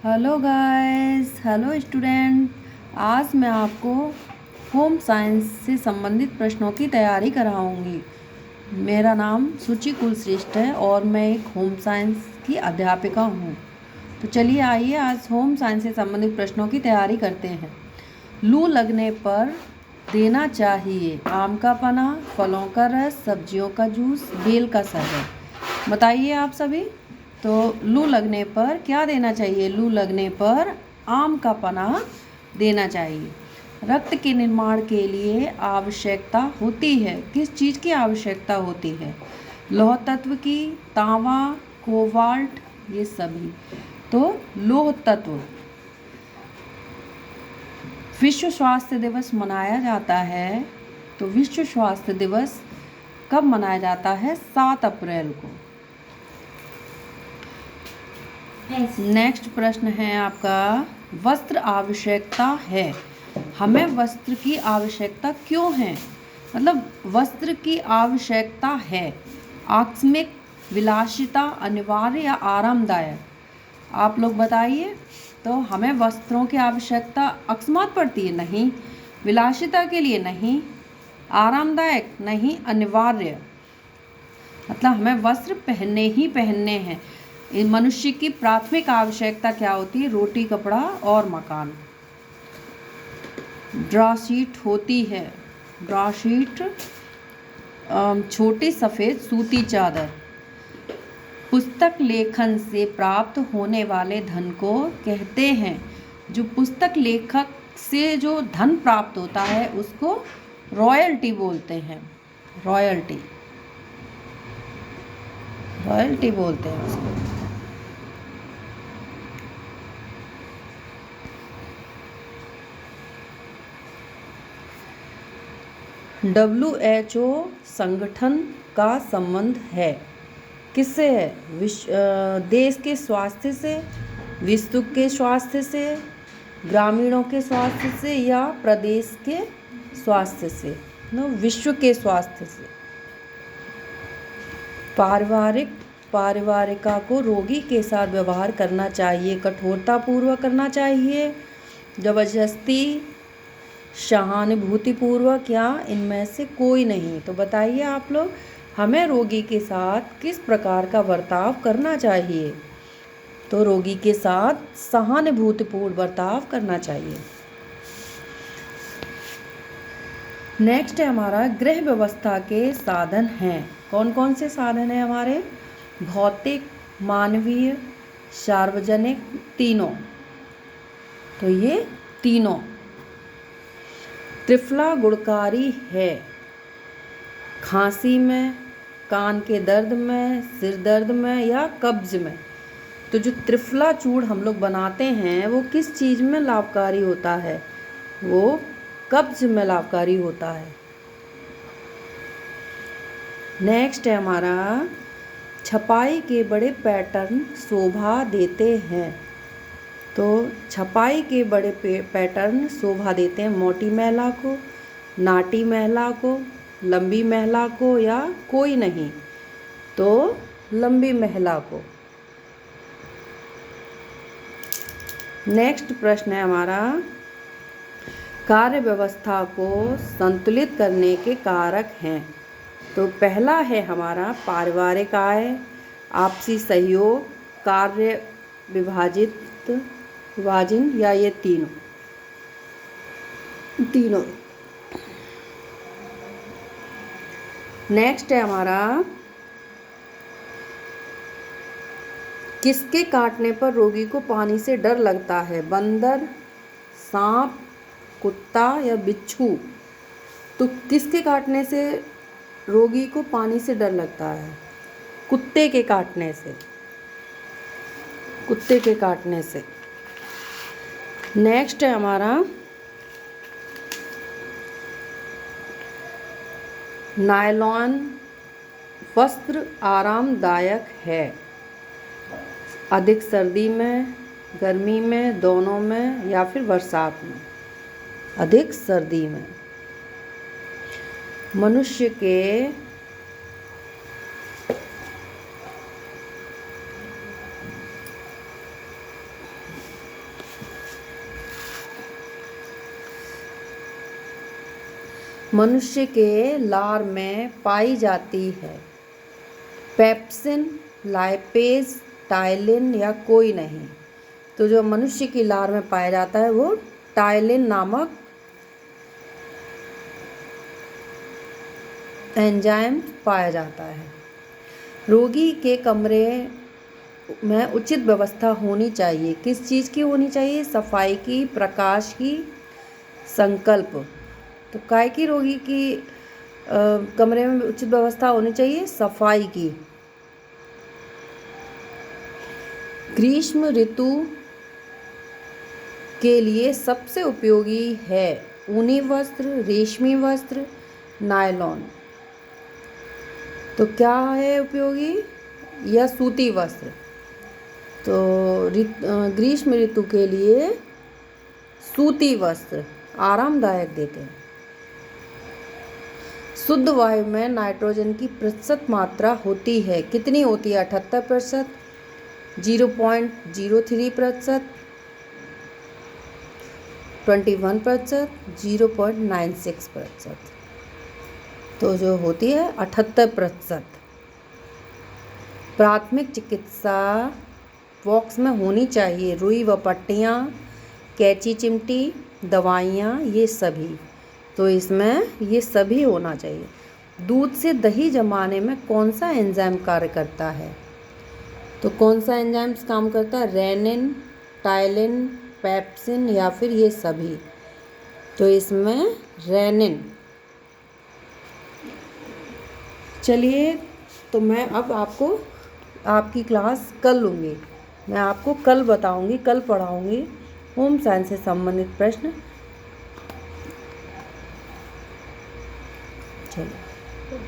Hello guys, hello student. आज मैं आपको होम साइंस से संबंधित प्रश्नों की तैयारी कराऊंगी। मेरा नाम सुचि कुलश्रेष्ठ है और मैं एक होम साइंस की अध्यापिका हूं। तो चलिए आइए आज होम साइंस से संबंधित प्रश्नों की तैयारी करते हैं। लू लगने पर देना चाहिए आम का पन्ना, फलों का रस, सब्जियों का जूस, बेल का शरबत। बताइए आप सभी। तो लू लगने पर क्या देना चाहिए? लू लगने पर आम का पन्ना देना चाहिए। रक्त के निर्माण के लिए आवश्यकता होती है, किस चीज़ की आवश्यकता होती है? लौह तत्व की, तांबा, कोबाल्ट, ये सभी। तो लौह तत्व। विश्व स्वास्थ्य दिवस मनाया जाता है, तो विश्व स्वास्थ्य दिवस कब मनाया जाता है? 7 अप्रैल को। नेक्स्ट प्रश्न है आपका, वस्त्र आवश्यकता है। हमें वस्त्र की आवश्यकता क्यों है? मतलब वस्त्र की आवश्यकता है। आकस्मिक, विलासिता, अनिवार्य या आरामदायक? आप लोग बताइए। तो हमें वस्त्रों की आवश्यकता अकस्मात पड़ती है? नहीं। विलासिता के लिए? नहीं। आरामदायक? नहीं। अनिवार्य मतलब हमें वस्त्र पहनने ही पहनने हैं। मनुष्य की प्राथमिक आवश्यकता क्या होती है? रोटी, कपड़ा और मकान। ड्रा शीट होती है। ड्रा शीट छोटी सफ़ेद सूती चादर। पुस्तक लेखन से प्राप्त होने वाले धन को कहते हैं। जो पुस्तक लेखक से जो धन प्राप्त होता है उसको रॉयल्टी बोलते हैं। रॉयल्टी रॉयल्टी बोलते हैं उसको। WHO संगठन का संबंध है किससे? है देश के स्वास्थ्य से, विश्व के स्वास्थ्य से, ग्रामीणों के स्वास्थ्य से या प्रदेश के स्वास्थ्य से? विश्व के स्वास्थ्य से। पारिवारिका को रोगी के साथ व्यवहार करना चाहिए, कठोरतापूर्वक करना चाहिए, जबरदस्ती, सहानुभूतिपूर्वक या इनमें से कोई नहीं? तो बताइए आप लोग, हमें रोगी के साथ किस प्रकार का बर्ताव करना चाहिए? तो रोगी के साथ सहानुभूतिपूर्ण बर्ताव करना चाहिए। नेक्स्ट है हमारा, गृह व्यवस्था के साधन हैं। कौन कौन से साधन हैं हमारे? भौतिक, मानवीय, सार्वजनिक, तीनों। तो ये तीनों। त्रिफला गुणकारी है। खांसी में, कान के दर्द में, सिर दर्द में या कब्ज में? तो जो त्रिफला चूर्ण हम लोग बनाते हैं वो किस चीज़ में लाभकारी होता है? वो कब्ज में लाभकारी होता है। नेक्स्ट है हमारा, छपाई के बड़े पैटर्न शोभा देते हैं। तो छपाई के बड़े पैटर्न शोभा देते हैं मोटी महिला को, नाटी महिला को, लंबी महिला को या कोई नहीं? तो लंबी महिला को। नेक्स्ट प्रश्न है हमारा, कार्य व्यवस्था को संतुलित करने के कारक हैं। तो पहला है हमारा पारिवारिक आय, आपसी सहयोग, कार्य विभाजन या ये तीनों। नेक्स्ट है हमारा, किसके काटने पर रोगी को पानी से डर लगता है? बंदर, सांप, कुत्ता या बिच्छू? तो किसके काटने से रोगी को पानी से डर लगता है? कुत्ते के काटने से। कुत्ते के काटने से। नेक्स्ट है हमारा, नायलॉन वस्त्र आरामदायक है। अधिक सर्दी में, गर्मी में, दोनों में या फिर बरसात में? अधिक सर्दी में। मनुष्य के मनुष्य के लार में पाई जाती है? पेप्सिन, लाइपेज, टाइलिन या कोई नहीं? तो जो मनुष्य की लार में पाया जाता है वो टाइलिन नामक एंजाइम पाया जाता है। रोगी के कमरे में उचित व्यवस्था होनी चाहिए। किस चीज़ की होनी चाहिए? सफाई की, प्रकाश की, संकल्प। तो काय की रोगी की कमरे में उचित व्यवस्था होनी चाहिए? सफाई की। ग्रीष्म ऋतु के लिए सबसे उपयोगी है ऊनी वस्त्र, रेशमी वस्त्र, नायलॉन। तो क्या है उपयोगी? या सूती वस्त्र। तो ग्रीष्म ऋतु के लिए सूती वस्त्र आरामदायक देते हैं। शुद्ध वायु में नाइट्रोजन की प्रतिशत मात्रा होती है? कितनी होती है? 78%, 0.03%, 21%, 0.96%। तो जो होती है 78%। प्राथमिक चिकित्सा बॉक्स में होनी चाहिए रुई व पट्टियाँ, कैंची, चिमटी, दवाइयाँ, ये सभी। तो इसमें ये सभी होना चाहिए। दूध से दही जमाने में कौन सा एंजाइम कार्य करता है? तो कौन सा एंजाइम काम करता है? रेनिन, टाइलिन, पेप्सिन या फिर ये सभी? तो इसमें रेनिन। चलिए, तो मैं अब आपकी क्लास कल लूँगी। मैं आपको कल बताऊँगी, कल पढ़ाऊँगी होम साइंस से संबंधित प्रश्न। चलिए।